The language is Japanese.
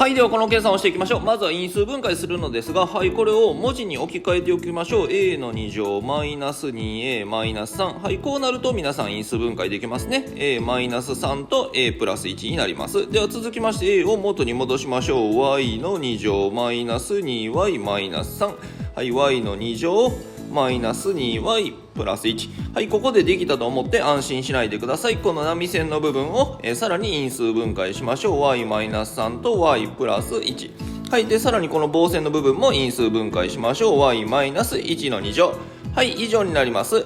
はい、ではこの計算をしていきましょう。まずは因数分解するのですが、はい、これを文字に置き換えておきましょう。a の2乗マイナス 2a マイナス3。はい、こうなると皆さん因数分解できますね。a マイナス3と a プラス1になります。では続きまして a を元に戻しましょう。y の2乗マイナス 2y マイナス3。はい、y の2乗マイナス 2y プラス1。はい、ここでできたと思って安心しないでください。この波線の部分をさらに因数分解しましょう。y マイナス3と y プラス1。はい、でさらにこの棒線の部分も因数分解しましょう。y マイナス1の2乗。はい、以上になります。